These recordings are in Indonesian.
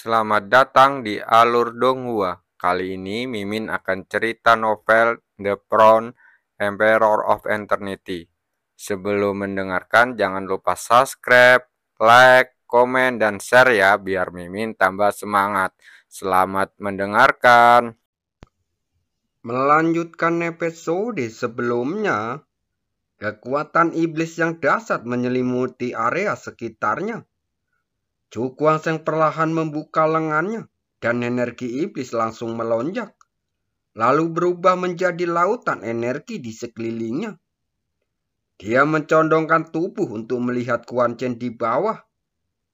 Selamat datang di Alur Donghua. Kali ini Mimin akan cerita novel The Crown, Emperor of Eternity. Sebelum mendengarkan, jangan lupa subscribe, like, komen, dan share ya, biar Mimin tambah semangat. Selamat mendengarkan. Melanjutkan episode sebelumnya, kekuatan iblis yang dahsyat menyelimuti area sekitarnya. Cukuanseng perlahan membuka lengannya dan energi iblis langsung melonjak, lalu berubah menjadi lautan energi di sekelilingnya. Dia mencondongkan tubuh untuk melihat Quan Chen di bawah.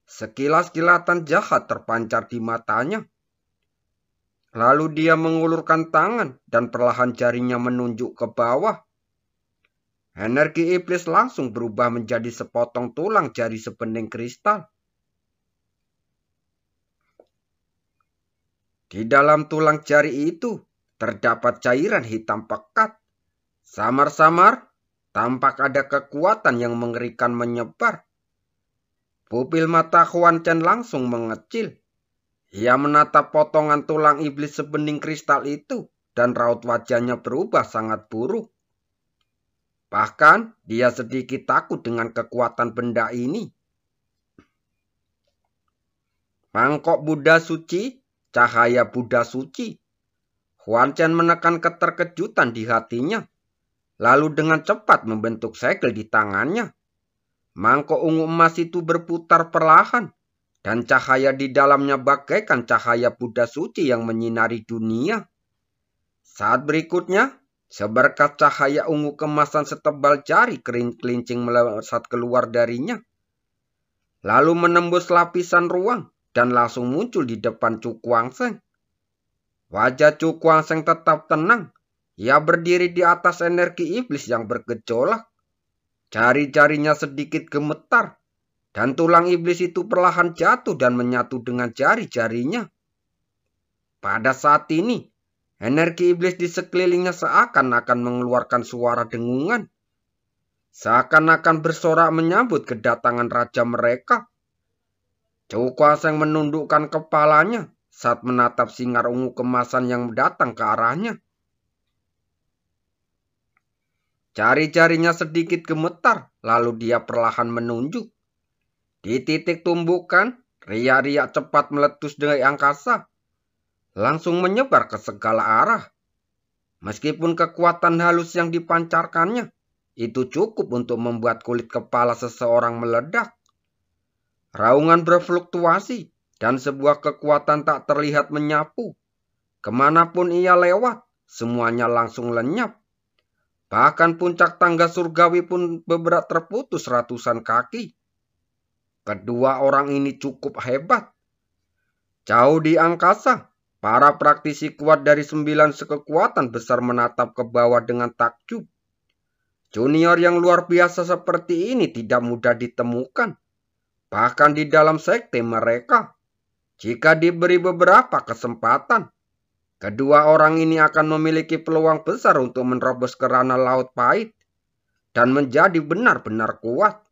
Sekilas kilatan jahat terpancar di matanya. Lalu dia mengulurkan tangan dan perlahan jarinya menunjuk ke bawah. Energi iblis langsung berubah menjadi sepotong tulang jari sebening kristal. Di dalam tulang jari itu terdapat cairan hitam pekat. Samar-samar tampak ada kekuatan yang mengerikan menyebar. Pupil mata Quan Chen langsung mengecil. Ia menatap potongan tulang iblis sebening kristal itu dan raut wajahnya berubah sangat buruk. Bahkan dia sedikit takut dengan kekuatan benda ini. Mangkok Buddha suci, cahaya Buddha suci. Quan Chen menekan keterkejutan di hatinya, lalu dengan cepat membentuk segel di tangannya. Mangkok ungu emas itu berputar perlahan, dan cahaya di dalamnya bagaikan cahaya Buddha suci yang menyinari dunia. Saat berikutnya, seberkas cahaya ungu kemasan setebal jari kelincing melesat keluar darinya, lalu menembus lapisan ruang dan langsung muncul di depan Cukuanseng. Wajah Cukuanseng tetap tenang. Ia berdiri di atas energi iblis yang bergejolak. Jari-jarinya sedikit gemetar, dan tulang iblis itu perlahan jatuh dan menyatu dengan jari-jarinya. Pada saat ini, energi iblis di sekelilingnya seakan-akan mengeluarkan suara dengungan. Seakan-akan bersorak menyambut kedatangan raja mereka. Cukuanseng menundukkan kepalanya saat menatap singar ungu kemasan yang datang ke arahnya. Jari-jarinya sedikit gemetar, lalu dia perlahan menunjuk. Di titik tumbukan, riak-riak cepat meletus dari angkasa, langsung menyebar ke segala arah. Meskipun kekuatan halus yang dipancarkannya, itu cukup untuk membuat kulit kepala seseorang meledak. Raungan berfluktuasi, dan sebuah kekuatan tak terlihat menyapu. Kemanapun ia lewat, semuanya langsung lenyap. Bahkan puncak tangga surgawi pun beberat terputus ratusan kaki. Kedua orang ini cukup hebat. Jauh di angkasa, para praktisi kuat dari 9 kekuatan besar menatap ke bawah dengan takjub. Junior yang luar biasa seperti ini tidak mudah ditemukan. Bahkan di dalam sekte mereka. Jika diberi beberapa kesempatan, kedua orang ini akan memiliki peluang besar untuk menerobos kerana laut pahit dan menjadi benar-benar kuat.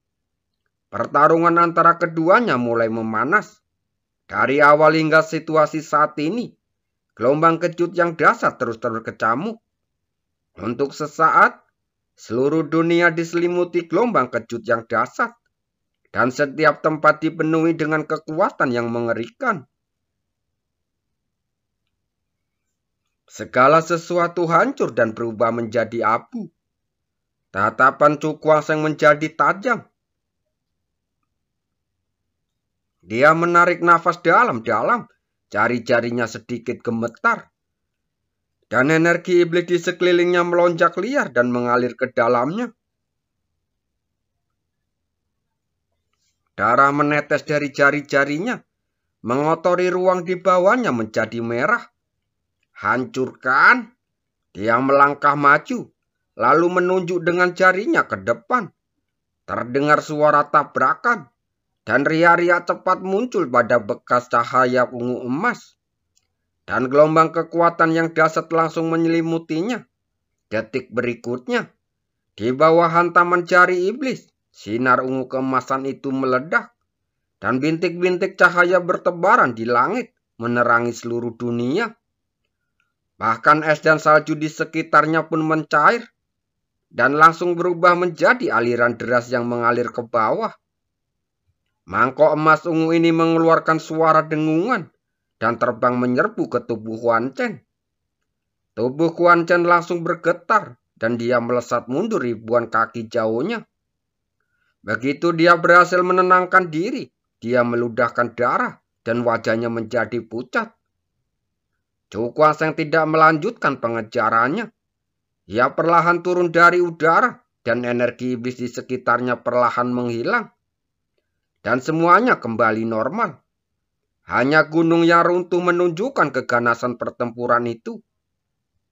Pertarungan antara keduanya mulai memanas. Dari awal hingga situasi saat ini, gelombang kejut yang dahsyat terus berkecamuk. Untuk sesaat, seluruh dunia diselimuti gelombang kejut yang dahsyat, dan setiap tempat dipenuhi dengan kekuatan yang mengerikan. Segala sesuatu hancur dan berubah menjadi abu. Tatapan Cukuanseng menjadi tajam. Dia menarik nafas dalam-dalam, jari-jarinya sedikit gemetar. Dan energi iblis di sekelilingnya melonjak liar dan mengalir ke dalamnya. Darah menetes dari jari-jarinya, mengotori ruang di bawahnya menjadi merah. Hancurkan! Dia melangkah maju, lalu menunjuk dengan jarinya ke depan. Terdengar suara tabrakan, dan riak-riak cepat muncul pada bekas cahaya ungu emas. Dan gelombang kekuatan yang dahsyat langsung menyelimutinya. Detik berikutnya, di bawah hantaman jari iblis, sinar ungu keemasan itu meledak. dan bintik-bintik cahaya bertebaran di langit menerangi seluruh dunia. Bahkan es dan salju di sekitarnya pun mencair dan langsung berubah menjadi aliran deras yang mengalir ke bawah. Mangkok emas ungu ini mengeluarkan suara dengungan dan terbang menyerbu ke tubuh Huan Chen. Tubuh Huan Chen langsung bergetar dan dia melesat mundur ribuan kaki jauhnya. Begitu dia berhasil menenangkan diri, dia meludahkan darah dan wajahnya menjadi pucat. Zhou Guangsheng tidak melanjutkan pengejarannya. Ia perlahan turun dari udara dan energi iblis di sekitarnya perlahan menghilang. Dan semuanya kembali normal. Hanya gunung yang runtuh menunjukkan keganasan pertempuran itu.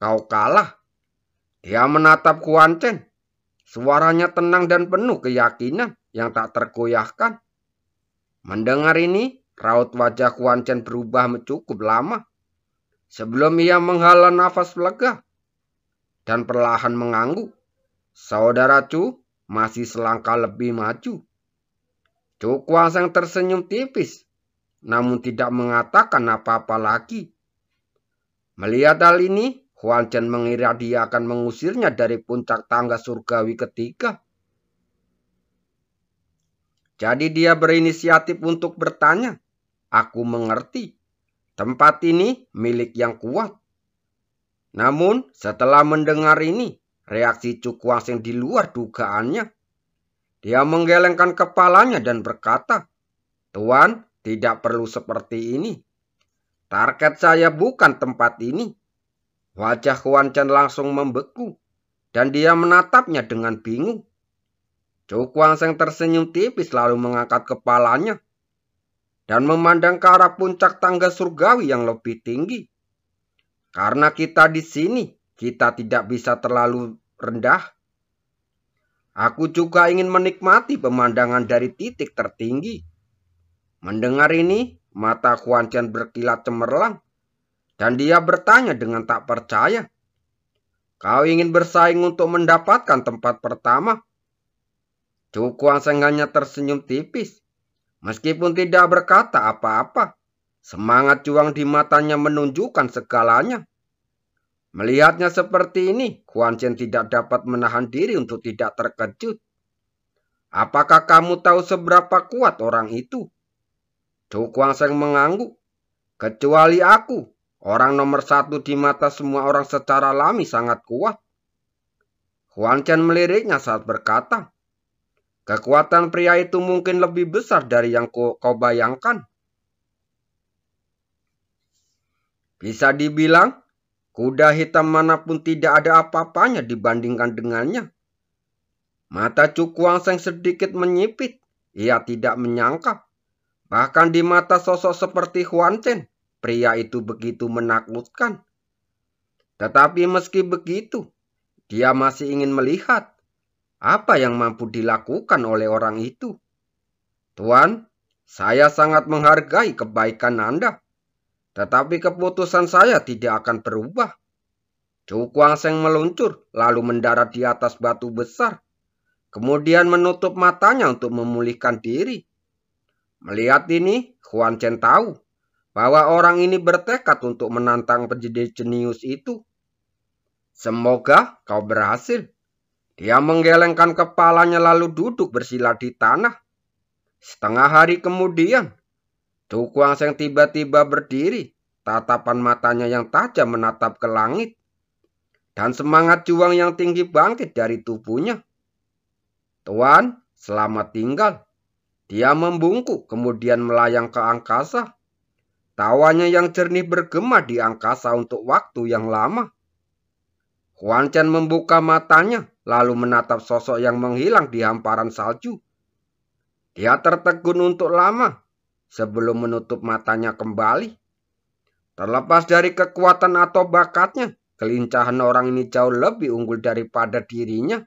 Kau kalah. Dia menatap Huan Chen. Suaranya tenang dan penuh keyakinan yang tak tergoyahkan. Mendengar ini, raut wajah Huan Chen berubah cukup lama. Sebelum ia menghela nafas lega dan perlahan mengangguk. Saudara Chu masih selangkah lebih maju. Zhou Guangsheng tersenyum tipis, namun tidak mengatakan apa-apa lagi. Melihat hal ini, Huan Chen mengira dia akan mengusirnya dari puncak tangga surgawi ketiga. Jadi dia berinisiatif untuk bertanya, "Aku mengerti. Tempat ini milik yang kuat." Namun setelah mendengar ini, reaksi Zhou Guangsheng di luar dugaannya. Dia menggelengkan kepalanya dan berkata, "Tuan, tidak perlu seperti ini. Target saya bukan tempat ini." Wajah Huan Chen langsung membeku dan dia menatapnya dengan bingung. Zhou Guangsheng tersenyum tipis lalu mengangkat kepalanya dan memandang ke arah puncak tangga surgawi yang lebih tinggi. Karena kita di sini, kita tidak bisa terlalu rendah. Aku juga ingin menikmati pemandangan dari titik tertinggi. Mendengar ini, mata Huan Chen berkilat cemerlang, dan dia bertanya dengan tak percaya, "Kau ingin bersaing untuk mendapatkan tempat pertama?" Zhou Guangsheng hanya tersenyum tipis. Meskipun tidak berkata apa-apa, semangat juang di matanya menunjukkan segalanya. Melihatnya seperti ini, Huan Chen tidak dapat menahan diri untuk tidak terkejut. "Apakah kamu tahu seberapa kuat orang itu?" Zhou Guangsheng mengangguk. "Kecuali aku, orang nomor satu di mata semua orang secara alami sangat kuat." Huan Chen meliriknya saat berkata, "Kekuatan pria itu mungkin lebih besar dari yang kau bayangkan. Bisa dibilang, kuda hitam manapun tidak ada apa-apanya dibandingkan dengannya." Mata Zhou Guangsheng sedikit menyipit. Ia tidak menyangka. Bahkan di mata sosok seperti Huan Chen, pria itu begitu menakutkan. Tetapi meski begitu, dia masih ingin melihat apa yang mampu dilakukan oleh orang itu. "Tuan, saya sangat menghargai kebaikan Anda. Tetapi keputusan saya tidak akan berubah." Zhou Guangsheng meluncur lalu mendarat di atas batu besar. Kemudian menutup matanya untuk memulihkan diri. Melihat ini, Huan Chen tahu bahwa orang ini bertekad untuk menantang penjadi jenius itu. "Semoga kau berhasil." Dia menggelengkan kepalanya lalu duduk bersila di tanah. Setengah hari kemudian, Zhou Guangsheng tiba-tiba berdiri. Tatapan matanya yang tajam menatap ke langit. Dan semangat juang yang tinggi bangkit dari tubuhnya. "Tuan, selamat tinggal." Dia membungkuk kemudian melayang ke angkasa. Tawanya yang jernih bergema di angkasa untuk waktu yang lama. Huan Chen membuka matanya lalu menatap sosok yang menghilang di hamparan salju. Dia tertegun untuk lama sebelum menutup matanya kembali. Terlepas dari kekuatan atau bakatnya, kelincahan orang ini jauh lebih unggul daripada dirinya.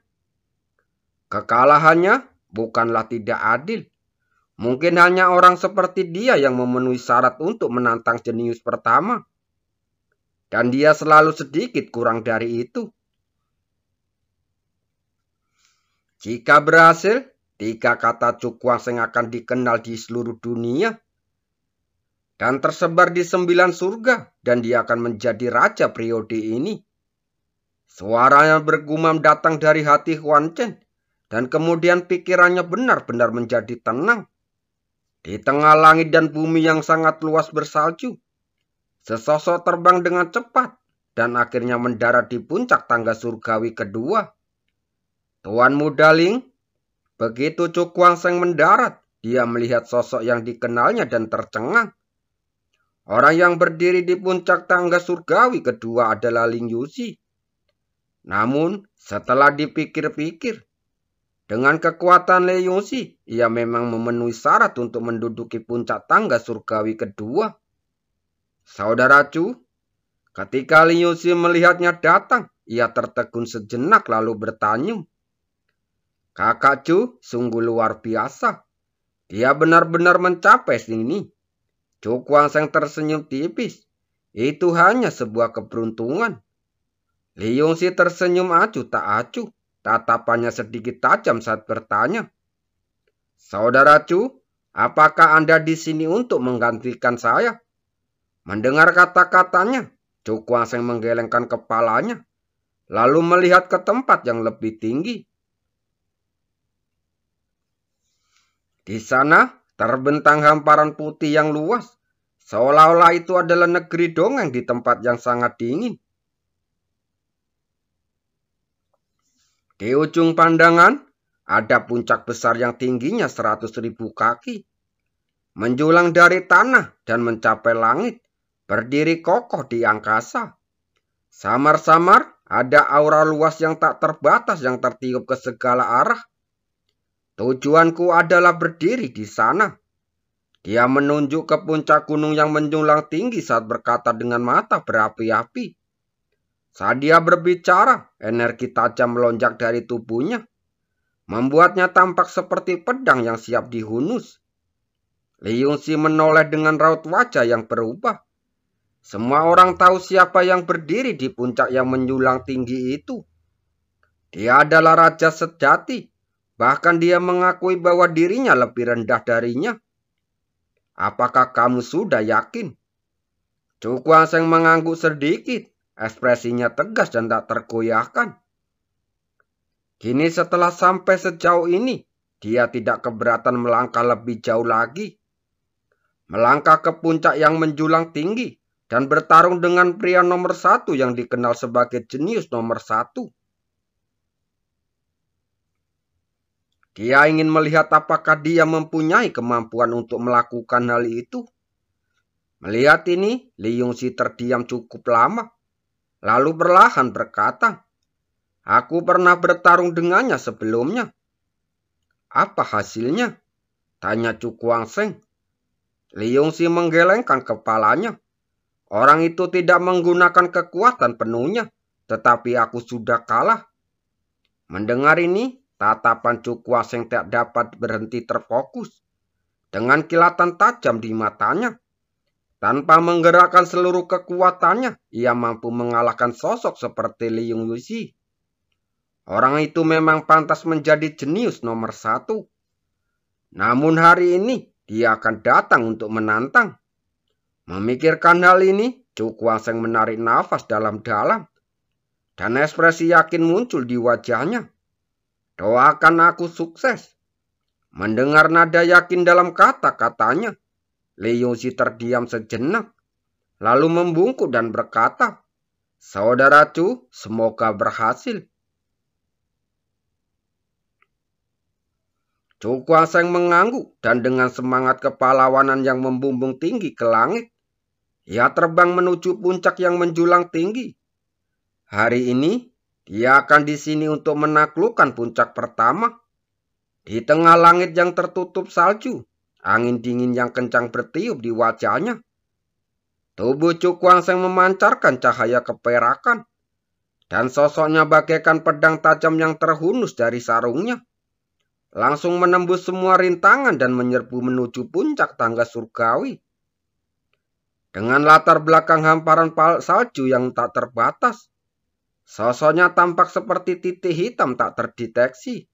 Kekalahannya bukanlah tidak adil. Mungkin hanya orang seperti dia yang memenuhi syarat untuk menantang jenius pertama. Dan dia selalu sedikit kurang dari itu. Jika berhasil, 3 kata Cukwang akan dikenal di seluruh dunia dan tersebar di 9 surga, dan dia akan menjadi raja periode ini. Suara yang bergumam datang dari hati Huan Chen, dan kemudian pikirannya benar-benar menjadi tenang. Di tengah langit dan bumi yang sangat luas bersalju, sesosok terbang dengan cepat dan akhirnya mendarat di puncak tangga surgawi kedua. Tuan Muda Ling, begitu Cukwang mendarat, dia melihat sosok yang dikenalnya dan tercengang. Orang yang berdiri di puncak tangga surgawi kedua adalah Ling Yuxi. Namun, setelah dipikir-pikir, dengan kekuatan Ling Yuxi, ia memang memenuhi syarat untuk menduduki puncak tangga surgawi kedua. Saudara Chu, ketika Ling Yuxi melihatnya datang, ia tertegun sejenak lalu bertanya, "Kakak Chu sungguh luar biasa. Dia benar-benar mencapai sini." Cukwang tersenyum tipis. "Itu hanya sebuah keberuntungan." Ling Yuxi tersenyum acuh tak acuh. Tatapannya sedikit tajam saat bertanya, "Saudara Chu, apakah Anda di sini untuk menggantikan saya?" Mendengar kata-katanya, Cukwang menggelengkan kepalanya, lalu melihat ke tempat yang lebih tinggi. Di sana terbentang hamparan putih yang luas, seolah-olah itu adalah negeri dongeng di tempat yang sangat dingin. Di ujung pandangan, ada puncak besar yang tingginya 100.000 kaki. Menjulang dari tanah dan mencapai langit, berdiri kokoh di angkasa. Samar-samar ada aura luas yang tak terbatas yang tertiup ke segala arah. Tujuanku adalah berdiri di sana. Dia menunjuk ke puncak gunung yang menjulang tinggi saat berkata dengan mata berapi-api. Saat dia berbicara, energi tajam melonjak dari tubuhnya, membuatnya tampak seperti pedang yang siap dihunus. Ling Yuxi menoleh dengan raut wajah yang berubah. Semua orang tahu siapa yang berdiri di puncak yang menjulang tinggi itu. Dia adalah raja sejati. Bahkan dia mengakui bahwa dirinya lebih rendah darinya. Apakah kamu sudah yakin? Cukwang mengangguk sedikit. Ekspresinya tegas dan tak tergoyahkan. Kini setelah sampai sejauh ini, dia tidak keberatan melangkah lebih jauh lagi. Melangkah ke puncak yang menjulang tinggi dan bertarung dengan pria nomor 1 yang dikenal sebagai jenius nomor 1. Dia ingin melihat apakah dia mempunyai kemampuan untuk melakukan hal itu. Melihat ini, Ling Yuxi terdiam cukup lama, lalu perlahan berkata, "Aku pernah bertarung dengannya sebelumnya." "Apa hasilnya?" tanya Cukwang. Ling Yuxi menggelengkan kepalanya. "Orang itu tidak menggunakan kekuatan penuhnya, tetapi aku sudah kalah." Mendengar ini, tatapan Cukwang tak dapat berhenti terfokus. Dengan kilatan tajam di matanya, tanpa menggerakkan seluruh kekuatannya, ia mampu mengalahkan sosok seperti Ling Yuxi. Orang itu memang pantas menjadi jenius nomor 1. Namun hari ini, dia akan datang untuk menantang. Memikirkan hal ini, Cukwang menarik nafas dalam-dalam, dan ekspresi yakin muncul di wajahnya. "Doakan aku sukses." Mendengar nada yakin dalam kata-katanya, Ling Yuxi terdiam sejenak, lalu membungkuk dan berkata, "Saudara Chu, semoga berhasil." Cukwang mengangguk dan dengan semangat kepahlawanan yang membumbung tinggi ke langit, ia terbang menuju puncak yang menjulang tinggi. Hari ini, dia akan di sini untuk menaklukkan puncak pertama. Di tengah langit yang tertutup salju, angin dingin yang kencang bertiup di wajahnya. Tubuh Cukwang memancarkan cahaya keperakan, dan sosoknya bagaikan pedang tajam yang terhunus dari sarungnya, langsung menembus semua rintangan dan menyerbu menuju puncak tangga surgawi. Dengan latar belakang hamparan salju yang tak terbatas, sosoknya tampak seperti titik hitam tak terdeteksi.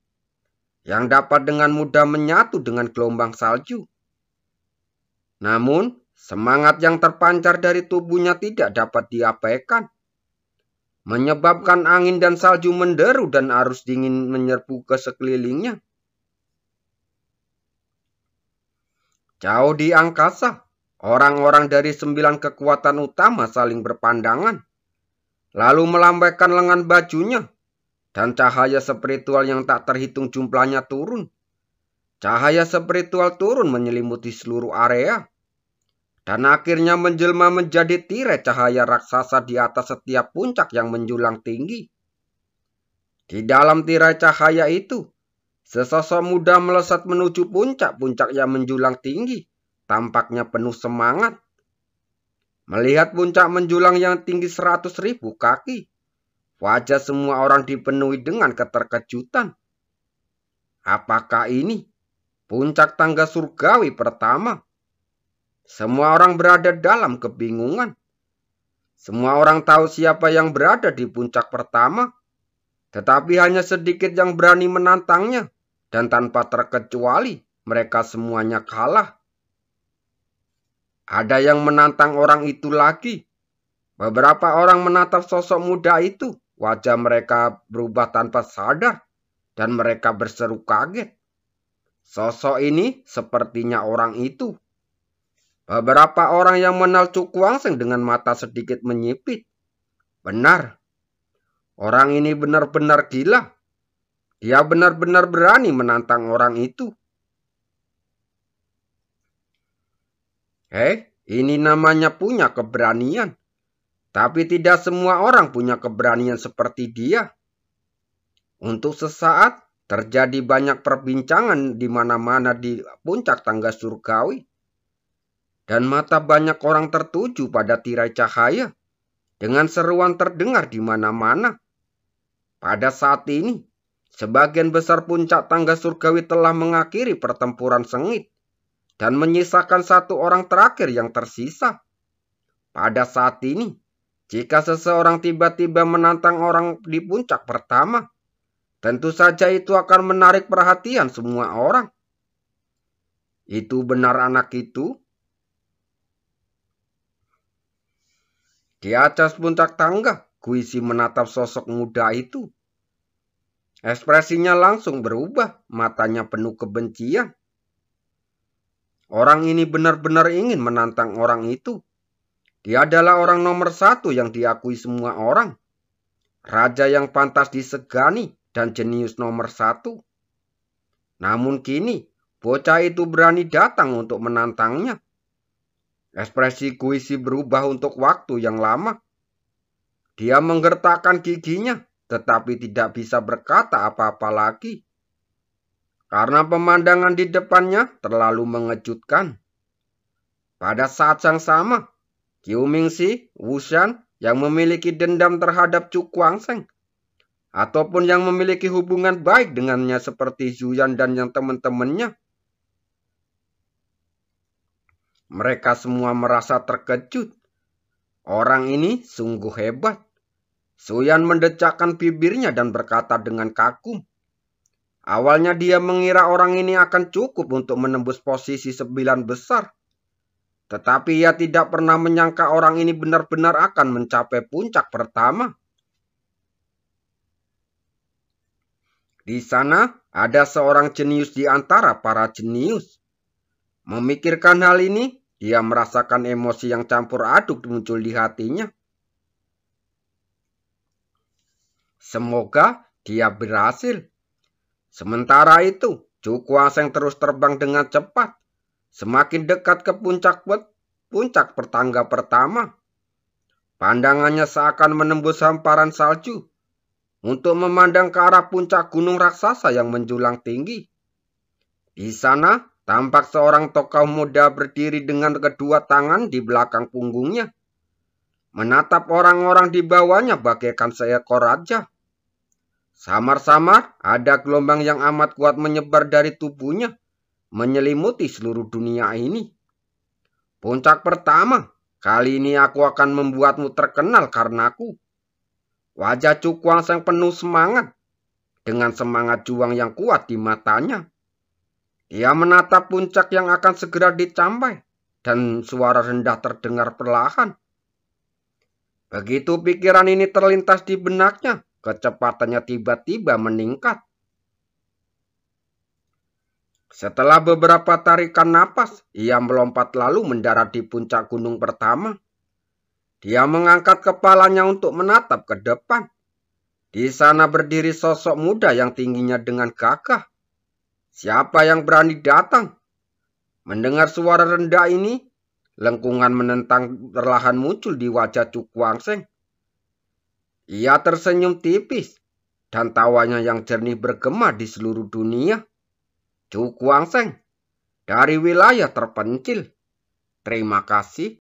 yang dapat dengan mudah menyatu dengan gelombang salju. Namun, semangat yang terpancar dari tubuhnya tidak dapat diabaikan, menyebabkan angin dan salju menderu dan arus dingin menyerbu ke sekelilingnya. Jauh di angkasa, orang-orang dari 9 kekuatan utama saling berpandangan, lalu melambaikan lengan bajunya, dan cahaya spiritual yang tak terhitung jumlahnya turun. Cahaya spiritual turun menyelimuti seluruh area, dan akhirnya menjelma menjadi tirai cahaya raksasa di atas setiap puncak yang menjulang tinggi. Di dalam tirai cahaya itu, sesosok muda melesat menuju puncak-puncak yang menjulang tinggi, tampaknya penuh semangat. Melihat puncak menjulang yang tinggi 100.000 kaki, wajah semua orang dipenuhi dengan keterkejutan. Apakah ini puncak tangga surgawi pertama? Semua orang berada dalam kebingungan. Semua orang tahu siapa yang berada di puncak pertama, tetapi hanya sedikit yang berani menantangnya. Dan tanpa terkecuali, mereka semuanya kalah. Ada yang menantang orang itu lagi. Beberapa orang menatap sosok muda itu. Wajah mereka berubah tanpa sadar, dan mereka berseru kaget. Sosok ini sepertinya orang itu. Beberapa orang yang mengenal Cu Kuangseng dengan mata sedikit menyipit. Benar, orang ini benar-benar gila. Dia benar-benar berani menantang orang itu. Ini namanya punya keberanian. Tapi tidak semua orang punya keberanian seperti dia. Untuk sesaat, terjadi banyak perbincangan di mana-mana di puncak tangga surgawi. Dan mata banyak orang tertuju pada tirai cahaya. Dengan seruan terdengar di mana-mana. Pada saat ini, sebagian besar puncak tangga surgawi telah mengakhiri pertempuran sengit dan menyisakan satu orang terakhir yang tersisa. Pada saat ini, jika seseorang tiba-tiba menantang orang di puncak pertama, tentu saja itu akan menarik perhatian semua orang. Itu benar anak itu? Di atas puncak tangga, Guisi menatap sosok muda itu. Ekspresinya langsung berubah, matanya penuh kebencian. Orang ini benar-benar ingin menantang orang itu. Dia adalah orang nomor 1 yang diakui semua orang. Raja yang pantas disegani dan jenius nomor 1. Namun kini, bocah itu berani datang untuk menantangnya. Ekspresi Guisi berubah untuk waktu yang lama. Dia menggertakkan giginya, tetapi tidak bisa berkata apa-apa lagi. Karena pemandangan di depannya terlalu mengejutkan. Pada saat yang sama, Qiu Mingxi, Wu Shan yang memiliki dendam terhadap Cu Kuangseng, ataupun yang memiliki hubungan baik dengannya seperti Zuyan dan yang teman-temannya, mereka semua merasa terkejut. Orang ini sungguh hebat. Zuyan mendecakkan bibirnya dan berkata dengan kagum. Awalnya dia mengira orang ini akan cukup untuk menembus posisi 9 besar. Tetapi ia tidak pernah menyangka orang ini benar-benar akan mencapai puncak pertama. Di sana ada seorang jenius di antara para jenius. Memikirkan hal ini, dia merasakan emosi yang campur aduk muncul di hatinya. Semoga dia berhasil. Sementara itu, Cu Kuangseng terus terbang dengan cepat, semakin dekat ke puncak pertangga pertama. Pandangannya seakan menembus hamparan salju untuk memandang ke arah puncak gunung raksasa yang menjulang tinggi. Di sana tampak seorang tokoh muda berdiri dengan kedua tangan di belakang punggungnya, menatap orang-orang di bawahnya bagaikan seekor raja. Samar-samar ada gelombang yang amat kuat menyebar dari tubuhnya, menyelimuti seluruh dunia ini. Puncak pertama, kali ini aku akan membuatmu terkenal karenaku. Wajah Cu Kuangseng penuh semangat. dengan semangat juang yang kuat di matanya. Dia menatap puncak yang akan segera dicapai, dan suara rendah terdengar perlahan. Begitu pikiran ini terlintas di benaknya, kecepatannya tiba-tiba meningkat. Setelah beberapa tarikan napas, ia melompat lalu mendarat di puncak gunung pertama. Dia mengangkat kepalanya untuk menatap ke depan. Di sana berdiri sosok muda yang tingginya dengan gagah. Siapa yang berani datang? Mendengar suara rendah ini, lengkungan menentang perlahan muncul di wajah Chu Guangsheng. Ia tersenyum tipis, dan tawanya yang jernih bergema di seluruh dunia. Chu Guangsheng, dari wilayah terpencil. Terima kasih.